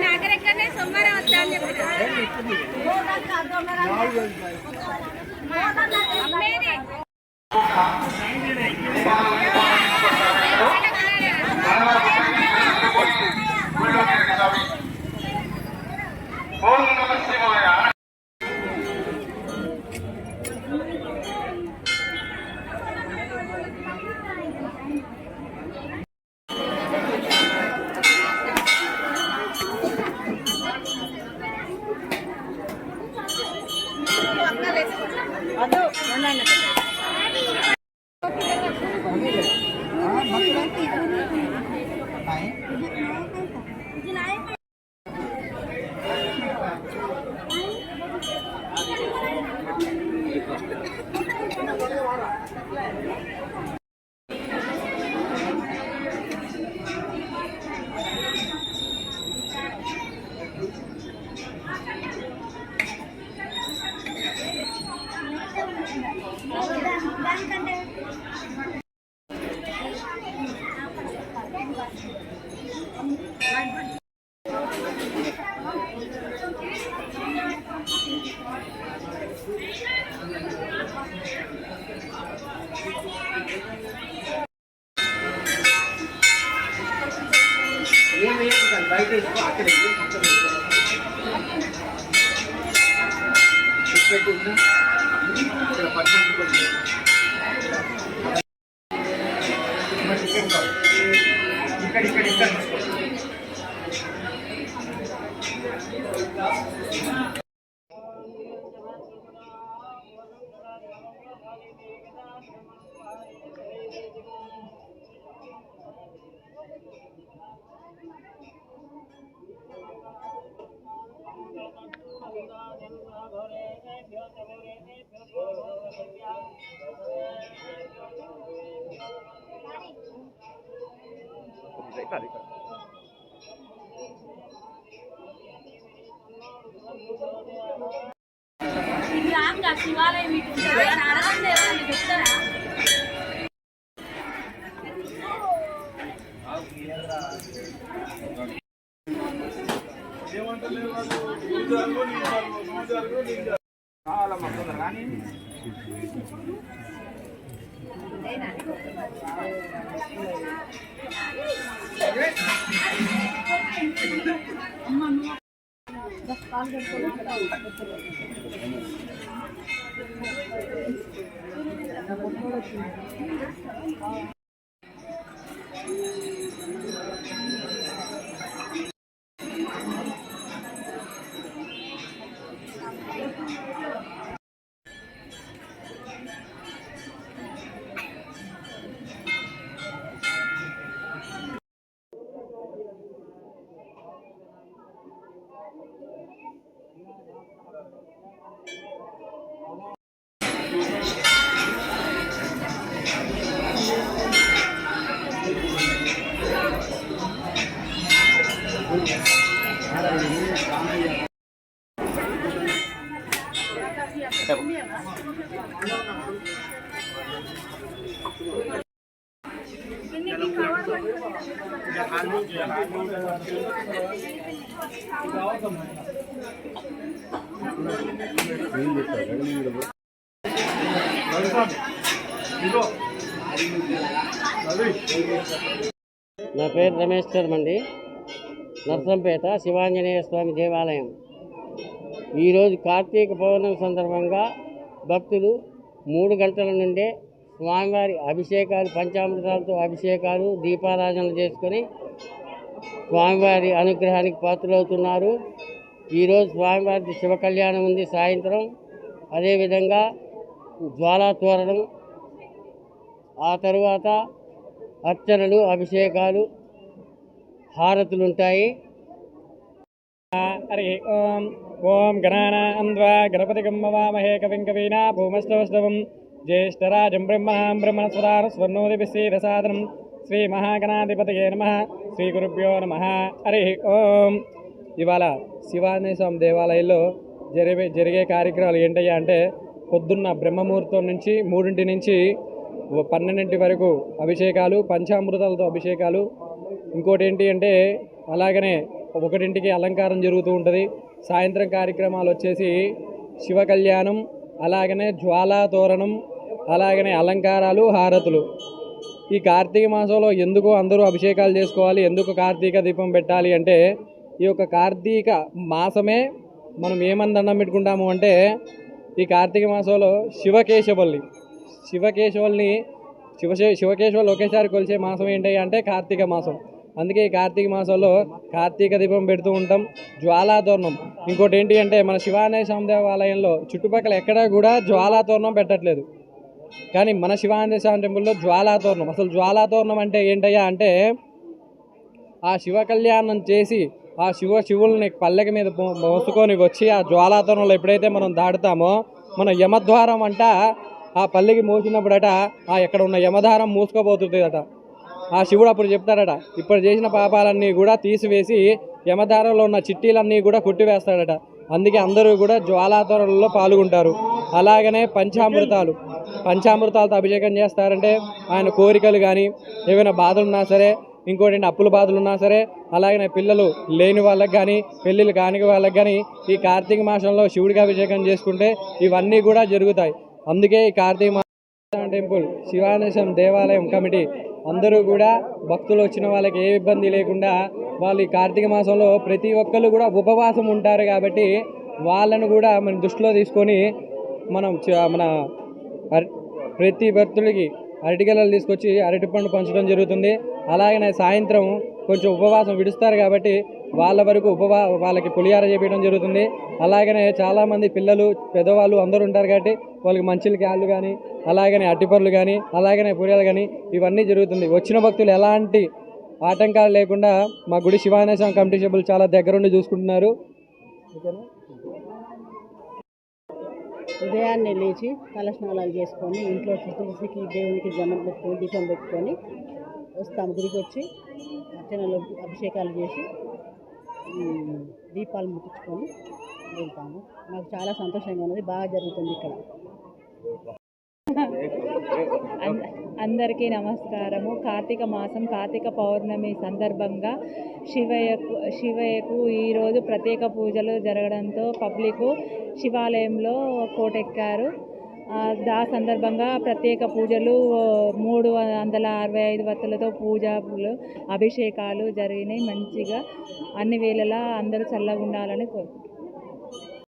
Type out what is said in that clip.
నాగరెక్కనే సోమవారం వస్తా అని చెప్పారు. శివాలయం చెప్తారా? నా పేరు రమేశ్వరం అండి. నర్సంపేట శివాంజనేయ స్వామి దేవాలయం. ఈరోజు కార్తీక పౌర్ణమి సందర్భంగా భక్తులు 3 గంటల నుండే స్వామివారి అభిషేకాలు, పంచామృతాలతో అభిషేకాలు, దీపారాధనలు చేసుకొని స్వామివారి అనుగ్రహానికి పాత్రలవుతున్నారు. ఈరోజు స్వామివారి శివ కళ్యాణం ఉంది సాయంత్రం. అదేవిధంగా జ్వాలా తోరణం, ఆ తరువాత అర్చనలు, అభిషేకాలు, హారతులు ఉంటాయి. హరి ఓం ఓం గణానాం గణపతిగం వామహే కవిం కవీనా భూమస్తవస్తవం జ్యేష్ఠరాజం బ్రహ్మణస్వతార స్వర్ణోదిభిస్సీదసాదనం శ్రీ మహాగణాధిపతయే నమః. శ్రీ గురుభ్యో నమః. హరి ఓం. ఇవాళ శివాంజనేయ స్వామి దేవాలయంలో జరిగే కార్యక్రమాలు ఏంటయ్యా అంటే, పొద్దున్న బ్రహ్మముహూర్తం నుంచి 3 నుంచి 12 వరకు అభిషేకాలు, పంచామృతాలతో అభిషేకాలు. ఇంకోటి ఏంటి అంటే, అలాగనే ఒకటింటికి అలంకారం జరుగుతూ ఉంటుంది. సాయంత్రం కార్యక్రమాలు వచ్చేసి శివ కళ్యాణం, అలాగనే జ్వాలా తోరణం, అలాగనే అలంకారాలు, హారతులు. ఈ కార్తీక మాసంలో ఎందుకు అందరూ అభిషేకాలు చేసుకోవాలి, ఎందుకు కార్తీక దీపం పెట్టాలి అంటే, ఈ యొక్క కార్తీక మాసమే మనం ఏమని దండం పెట్టుకుంటాము అంటే, ఈ కార్తీక మాసంలో శివకేశవుల్ని శివకేశవులు ఒకేసారి కొలిచే మాసం ఏంటి అంటే కార్తీక మాసం. అందుకే ఈ కార్తీక మాసంలో కార్తీక దీపం పెడుతూ ఉంటాం. జ్వాలాతోరణం ఇంకోటి ఏంటి అంటే, మన శివాంజనేయ స్వామి దేవాలయంలో చుట్టుపక్కల ఎక్కడా కూడా జ్వాలాతోరణం పెట్టట్లేదు. కానీ మన శివాంజనేయ స్వామి టెంపుల్లో జ్వాలాతోరణం. అసలు జ్వాలాతోరణం అంటే ఏంటయ్యా అంటే, ఆ శివ కళ్యాణం చేసి ఆ శివుల్ని పల్లెకి మీద మోసుకొని వచ్చి ఆ జ్వాలాతోరణంలో ఎప్పుడైతే మనం దాటుతామో, మన యమద్వారం అంట ఆ పల్లెకి మోసినప్పుడట ఎక్కడ ఉన్న యమధారం మూసుకోబోతుందట. ఆ శివుడు అప్పుడు చెప్తాడట, ఇప్పుడు చేసిన పాపాలన్నీ కూడా తీసివేసి యమధారంలో ఉన్న చిట్టీలన్నీ కూడా కొట్టివేస్తాడట. అందుకే అందరూ కూడా జ్వాలాతోరణంలో పాల్గొంటారు. అలాగనే పంచామృతాలతో అభిషేకం చేస్తారంటే, ఆయన కోరికలు కానీ ఏమైనా బాధలు ఉన్నా సరే, ఇంకోటి అప్పుల బాధలు ఉన్నా సరే, అలాగనే పిల్లలు లేని వాళ్ళకి కానీ పెళ్ళిళ్ళు కాని వాళ్ళకి కానీ ఈ కార్తీక మాసంలో శివుడికి అభిషేకం చేసుకుంటే ఇవన్నీ కూడా జరుగుతాయి. అందుకే ఈ కార్తీక మాసం టెంపుల్ శివాంజనేయ దేవాలయం కమిటీ అందరూ కూడా భక్తులు వచ్చిన వాళ్ళకి ఏ ఇబ్బంది లేకుండా వాళ్ళు ఈ కార్తీక మాసంలో ప్రతి ఒక్కళ్ళు కూడా ఉపవాసం ఉంటారు. కాబట్టి వాళ్ళను కూడా మనం దృష్టిలో తీసుకొని మన ప్రతి భక్తులకి అరటిగెలలు తీసుకొచ్చి అరటిపండు పంచడం జరుగుతుంది. అలాగనే సాయంత్రం కొంచెం ఉపవాసం విడుస్తారు కాబట్టి వాళ్ళ వరకు వాళ్ళకి పులిహార చేపించడం జరుగుతుంది. అలాగనే చాలామంది పిల్లలు పెద్దవాళ్ళు అందరూ ఉంటారు కాబట్టి వాళ్ళకి మంచిలు క్యాళ్ళు కానీ, అలాగనే అరటిపండ్లు కానీ, అలాగనే పులిహార కానీ ఇవన్నీ జరుగుతుంది. వచ్చిన భక్తులు ఎలాంటి ఆటంకాలు లేకుండా మా గుడి శివాంజనేయ స్వామి కమిటీ సభ్యులు చాలా దగ్గరుండి చూసుకుంటున్నారు. ఉదయాన్నే లేచి తలస్నానాలు చేసుకొని ఇంట్లో తులసికి దేవునికి జనం పెట్టుకొని దీపం పెట్టుకొని వస్తాము. గుడికి వచ్చి అర్చనలు అభిషేకాలు చేసి దీపాలు ముట్టించుకొని వెళ్తాము. మాకు చాలా సంతోషంగా ఉన్నది, బాగా జరుగుతుంది ఇక్కడ. అందరికీ నమస్కారము. కార్తీక మాసం కార్తీక పౌర్ణమి సందర్భంగా శివయ్యకు ఈరోజు ప్రత్యేక పూజలు జరగడంతో పబ్లిక్ శివాలయంలో కోటెక్కారు. ఆ సందర్భంగా ప్రత్యేక పూజలు 365 వత్తులతో పూజలు అభిషేకాలు జరిగినాయి. మంచిగా అన్ని వేళలా అందరూ చల్లగా ఉండాలని కోరుకుంటున్నాను.